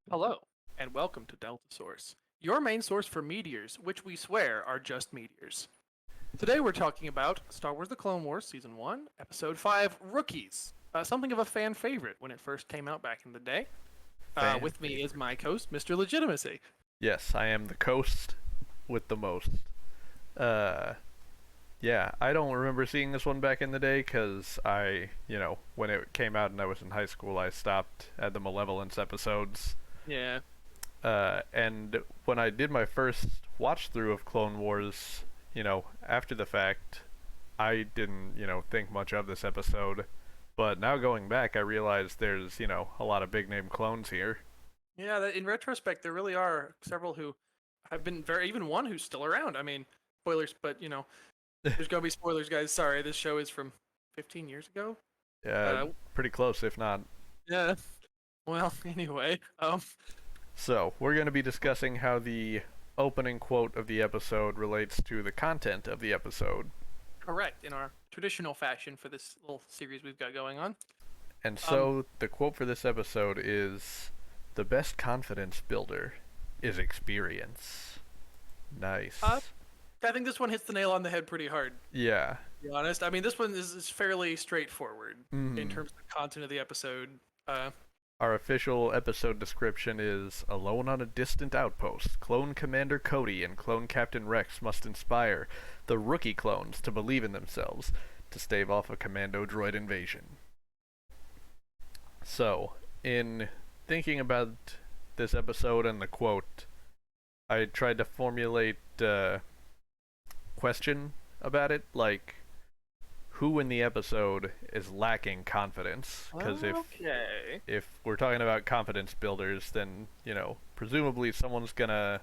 Hello, and welcome to Delta Source, your main source for meteors, which we swear are just meteors. Today we're talking about Star Wars The Clone Wars Season 1, Episode 5, Rookies. Something of a fan favorite when it first came out back in the day. Fan With me is favorite. my host, Mr. Legitimacy. Yes, I am the coast with the most. Uh, yeah, I don't remember seeing this one back in the day because when it came out and I was in high school, I stopped at the Malevolence episodes. Yeah. And when I did my first watch through of Clone Wars, after the fact, I didn't, think much of this episode. But now going back, I realize there's, a lot of big name clones here. Yeah, in retrospect, there really are several who have been even one who's still around. I mean, spoilers, but there's gonna be spoilers, guys. Sorry, this show is from 15 years ago. Uh, Uh, Pretty close, if not. yeah. Well, anyway, So, we're going to be discussing how the opening quote of the episode relates to the content of the episode. correct in our traditional fashion for this little series we've got going on. And Um, so, the quote for this episode is the best confidence builder is experience. uh, Nice. I think this one hits the nail on the head pretty hard. Yeah. To be honest, I mean this one is fairly straightforward in Mm. terms of the content of the episode. Our official episode description is alone on a distant outpost, Clone Commander Cody and Clone Captain Rex must inspire the rookie clones to believe in themselves to stave off a commando droid invasion. So, in thinking about this episode and the quote, I tried to formulate a question about it, like who in the episode is lacking confidence? Because Okay. if we're talking about confidence builders, then presumably someone's gonna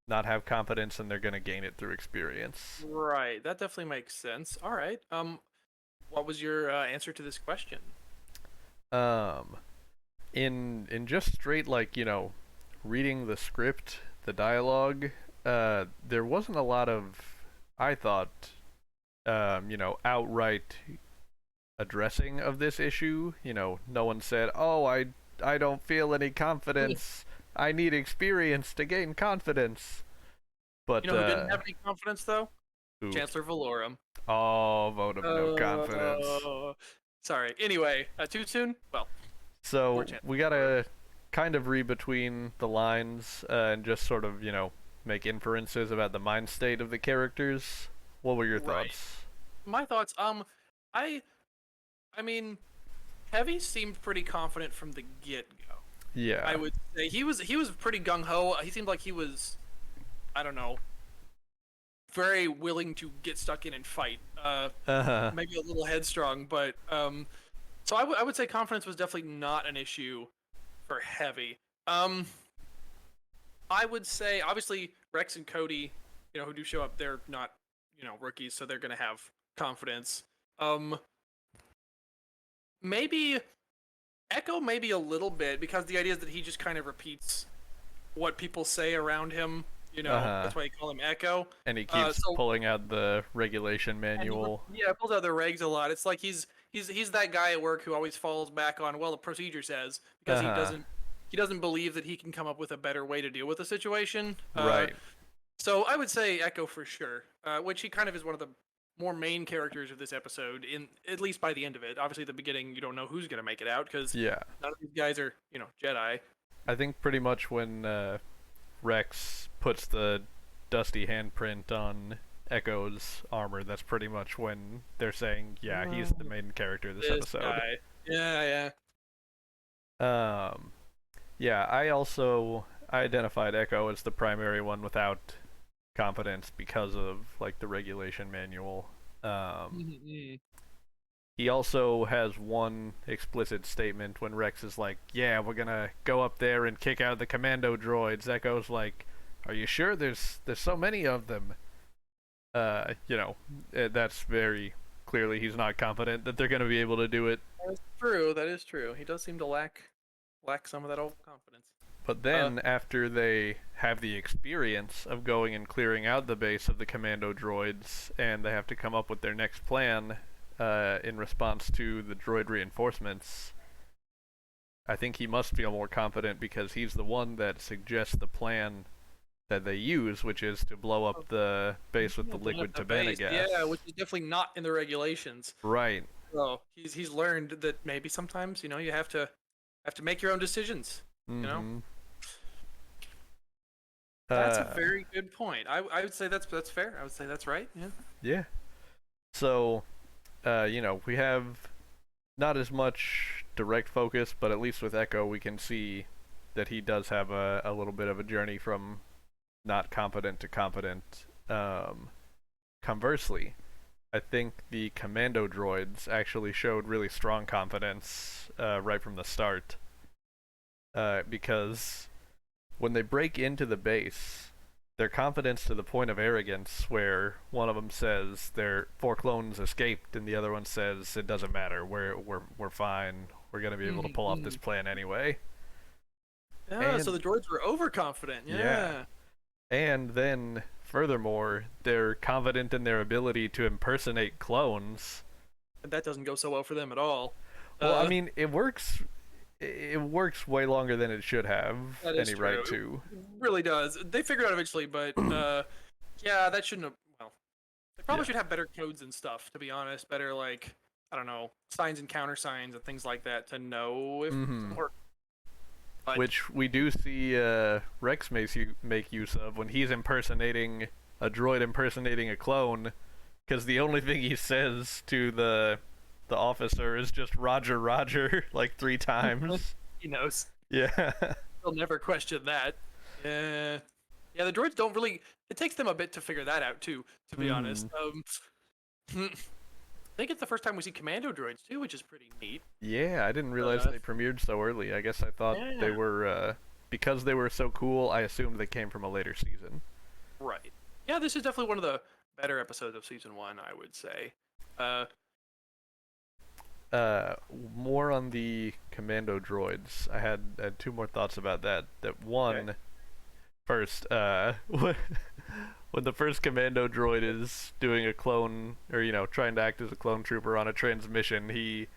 not have confidence and they're gonna gain it through experience. Right, that definitely makes sense. All right. What was your answer to this question? Um, in just straight reading the script, the dialogue, there wasn't a lot of, I thought, outright addressing of this issue. No one said, "Oh, I don't feel any confidence. I need experience to gain confidence." You But know who didn't have any confidence though? who? Chancellor Valorum. Oh, vote of no confidence. Uh, Sorry. Anyway, too soon? Well, poor So Chancellor we Valorum. gotta kind of read between the lines and just sort of make inferences about the mind state of the characters. What were your Right. thoughts? My thoughts. I, I mean, Heavy seemed pretty confident from the get go. I Yeah. would say he was pretty gung ho. He seemed like he was, I don't know, very willing to get stuck in and fight. Uh-huh. Maybe a little headstrong, but so I would say confidence was definitely not an issue for Heavy. Um, I would say obviously Rex and Cody, who do show up, they're not, rookies, so they're gonna have confidence. Um, maybe Echo, maybe a little bit because the idea is that he just kind of repeats what people say around him. Uh-huh. That's why you call him Echo. And he keeps So pulling out the regulation and manual. yeah, pulls out the regs a lot. It's like he's that guy at work who always falls back on the procedure says because Uh-huh. he doesn't believe that he can come up with a better way to deal with the situation. Right. So I would say Echo for sure, which he kind of is one of the more main characters of this episode. In at least by the end of it, obviously at the beginning you don't know who's gonna make it out because Yeah. none of these guys are Jedi. I think pretty much when Rex puts the dusty handprint on Echo's armor, that's pretty much when they're saying, yeah, he's the main character this This episode. guy, yeah. Um, yeah, I identified Echo as the primary one without confidence because of the regulation manual. Mhm. He also has one explicit statement when Rex is like, "Yeah, we're gonna go up there and kick out the commando droids." Echo's like, "Are you sure? There's so many of them." That's very clearly he's not confident that they're gonna be able to do it. That's true. That is true. He does seem to lack some of that old confidence. But Uh, then after they have the experience of going and clearing out the base of the commando droids, and they have to come up with their next plan in response to the droid reinforcements, I think he must feel more confident because he's the one that suggests the plan that they use, which is to blow up the base with Yeah, the blow liquid up the Tabana base. gas. Yeah, which is definitely not in the regulations. Right. So he's learned that maybe sometimes you have to make your own decisions. You know, Mm-hmm. that's a very good point. I would say that's fair. I would say that's right. Yeah. Yeah. So, we have not as much direct focus, but at least with Echo, we can see that he does have a little bit of a journey from not competent to competent. Conversely, I think the commando droids actually showed really strong confidence right from the start. Because when they break into the base, their confidence to the point of arrogance, where one of them says their 4 clones escaped, and the other one says it doesn't matter, we're fine, we're gonna be able to pull off this plan anyway. Yeah. And So the droids were overconfident. Yeah. And then, furthermore, they're confident in their ability to impersonate clones. And that doesn't go so well for them at all. Well, I mean, it works. It works way longer than it should have That is any true. right to. It really does. They figure it out eventually, but yeah, that shouldn't have. Well, they probably Yeah. should have better codes and stuff. To be honest, better like I don't know signs and countersigns and things like that to know if it doesn't work. But, Which we do see Rex make use of when he's impersonating a droid impersonating a clone, because the only thing he says to the officer is just Roger, Roger, like 3 times. he knows. Yeah. They'll never question that. Yeah. Yeah, the droids don't really. It takes them a bit to figure that out too. To be honest. I think it's the first time we see commando droids too, which is pretty neat. Yeah, I didn't realize they premiered so early. I guess I thought they were because they were so cool. I assumed they came from a later season. Right. Yeah, this is definitely one of the better episodes of season 1, I would say. More on the commando droids. I had 2 more thoughts about that. That one, Okay. first, when the first commando droid is doing a clone, or trying to act as a clone trooper on a transmission, he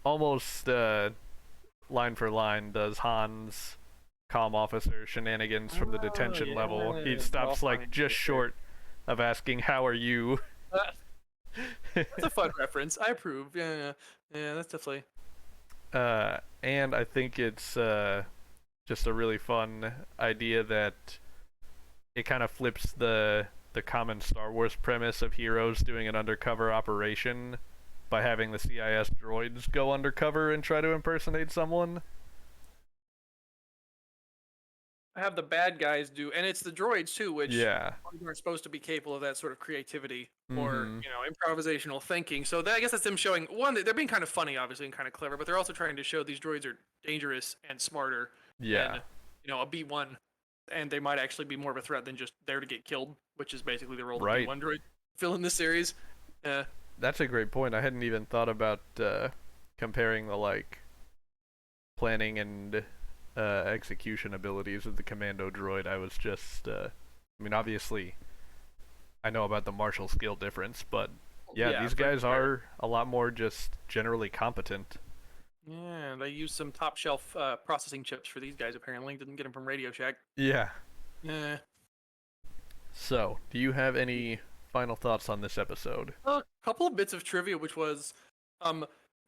almost line for line does Han's comm officer shenanigans from the detention level. He stops like just short of asking, "How are you?" That's a fun reference. I approve. Yeah, that's definitely. And I think it's just a really fun idea that it kind of flips the common Star Wars premise of heroes doing an undercover operation by having the CIS droids go undercover and try to impersonate someone. Have the bad guys do, and it's the droids too, which Yeah. aren't supposed to be capable of that sort of creativity or improvisational thinking. So I guess that's them showing one that they're being kind of funny, obviously, and kind of clever, but they're also trying to show these droids are dangerous and smarter Yeah. than a B1, and they might actually be more of a threat than just there to get killed, which is basically the role Right. of B1 droid fill in this series. That's a great point. I hadn't even thought about comparing the planning and execution abilities of the commando droid. I was just I mean, obviously I know about the martial skill difference, but yeah, these guys are a lot more just generally competent. Yeah, they used some top shelf processing chips for these guys. Apparently, didn't get them from Radio Shack. Yeah. Yeah. So, do you have any final thoughts on this episode? A couple of bits of trivia, which was,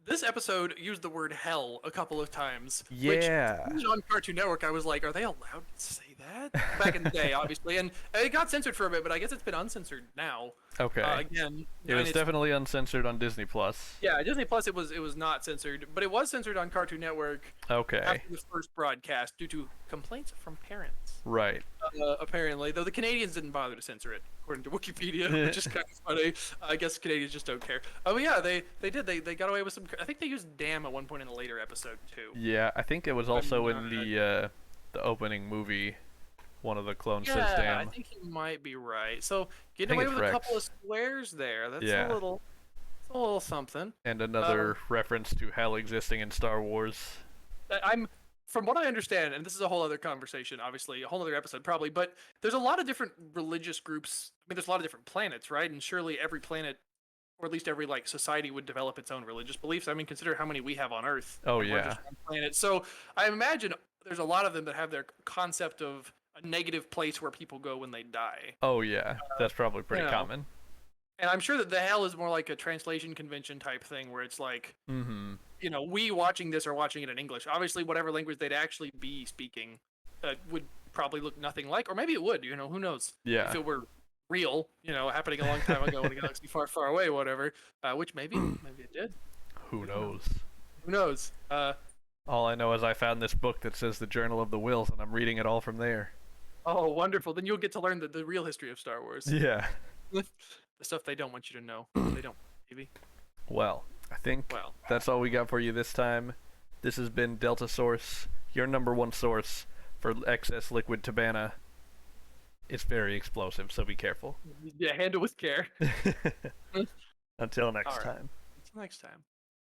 this episode used the word hell a couple of times. Yeah. Which, on Cartoon Network, I was like, are they allowed to say that? Back in the day, obviously. And it got censored for a bit, but I guess it's been uncensored now. Okay. Again. It was definitely uncensored on Disney Plus. Yeah, Disney Plus, it was not censored, but it was censored on Cartoon Network Okay. after the first broadcast due to complaints from parents. Right. Apparently, though the Canadians didn't bother to censor it, according to Wikipedia, which is kind of funny. I guess Canadians just don't care. Oh yeah, they did. They got away with some. I think they used "damn" at one point in a later episode too. Yeah, I think it was also in the opening movie. One of the clones says Yeah, "damn." I think you might be right. So getting away it's with Rex. a couple of swears there. That's Yeah. a little something. And another reference to hell existing in Star Wars. I'm from what I understand, and this is a whole other conversation, obviously, a whole other episode probably, but there's a lot of different religious groups. I mean, there's a lot of different planets, right? And surely every planet or at least every like society would develop its own religious beliefs. I mean, consider how many we have on Earth. Oh, and we're yeah. just one planet. So I imagine there's a lot of them that have their concept of a negative place where people go when they die. Oh yeah, that's probably pretty you know. common. And I'm sure that the hell is more like a translation convention type thing where it's like, Mm-hmm. we watching this are watching it in English. Obviously, whatever language they'd actually be speaking would probably look nothing like, or maybe it would. Who knows? Yeah. If it were real, happening a long time ago in a galaxy far, far away, whatever. Which maybe it did. Who knows? Who knows? All I know is I found this book that says the Journal of the Wills, and I'm reading it all from there. Oh, wonderful! Then you'll get to learn the real history of Star Wars. Yeah. The stuff they don't want you to know. They don't, maybe. Well, I think that's all we got for you this time. This has been Delta Source, your #1 source for excess liquid Tabana. It's very explosive, so be careful. Yeah, handle with care. Until next All right. time. Until next time.